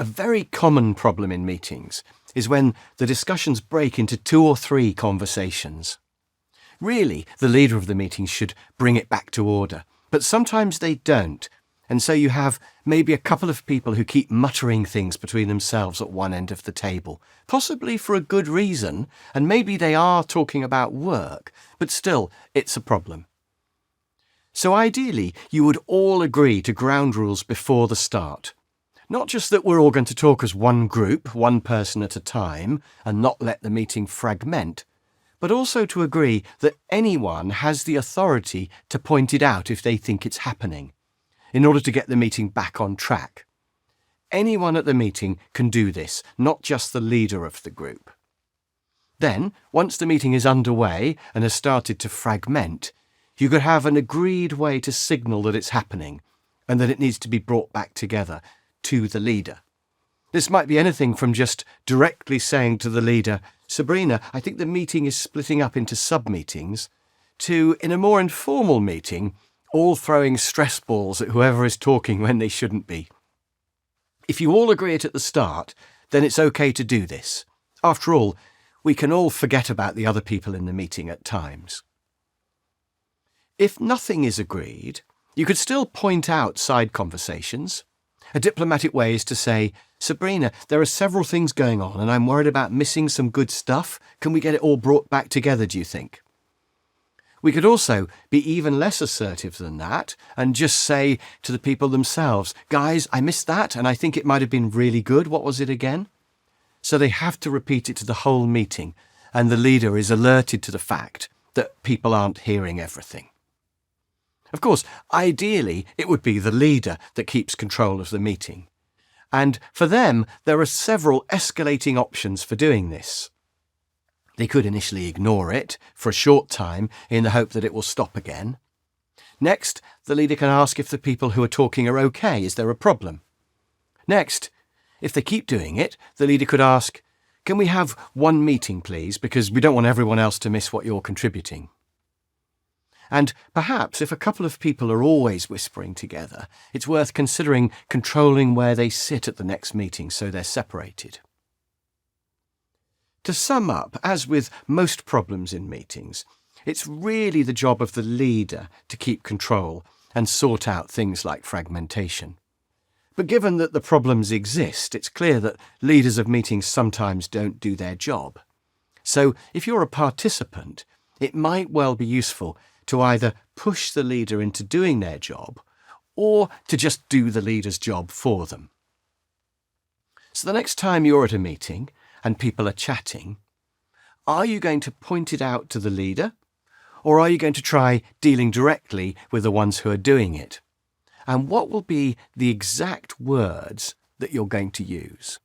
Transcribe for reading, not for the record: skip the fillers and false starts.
A very common problem in meetings is when the discussions break into 2 or 3 conversations. Really, the leader of the meeting should bring it back to order, but sometimes they don't, and so you have maybe a couple of people who keep muttering things between themselves at one end of the table, possibly for a good reason, and maybe they are talking about work, but still, it's a problem. So ideally, you would all agree to ground rules before the start. Not just that we're all going to talk as one group, one person at a time, and not let the meeting fragment, but also to agree that anyone has the authority to point it out if they think it's happening, in order to get the meeting back on track. Anyone at the meeting can do this, not just the leader of the group. Then, once the meeting is underway and has started to fragment, you could have an agreed way to signal that it's happening and that it needs to be brought back together to the leader. This might be anything from just directly saying to the leader, "Sabrina, I think the meeting is splitting up into sub-meetings," to, in a more informal meeting, all throwing stress balls at whoever is talking when they shouldn't be. If you all agree it at the start, then it's okay to do this. After all, we can all forget about the other people in the meeting at times. If nothing is agreed, you could still point out side conversations. A diplomatic way is to say, "Sabrina, there are several things going on and I'm worried about missing some good stuff. Can we get it all brought back together, do you think?" We could also be even less assertive than that and just say to the people themselves, "Guys, I missed that and I think it might have been really good. What was it again?" So they have to repeat it to the whole meeting, and the leader is alerted to the fact that people aren't hearing everything. Of course, ideally, it would be the leader that keeps control of the meeting. And for them, there are several escalating options for doing this. They could initially ignore it for a short time in the hope that it will stop again. Next, the leader can ask if the people who are talking are okay. Is there a problem? Next, if they keep doing it, the leader could ask, "Can we have one meeting, please, because we don't want everyone else to miss what you're contributing?" And perhaps if a couple of people are always whispering together, it's worth considering controlling where they sit at the next meeting so they're separated. To sum up, as with most problems in meetings, it's really the job of the leader to keep control and sort out things like fragmentation. But given that the problems exist, it's clear that leaders of meetings sometimes don't do their job. So if you're a participant, it might well be useful to either push the leader into doing their job or to just do the leader's job for them. So the next time you're at a meeting and people are chatting, are you going to point it out to the leader, or are you going to try dealing directly with the ones who are doing it? And what will be the exact words that you're going to use?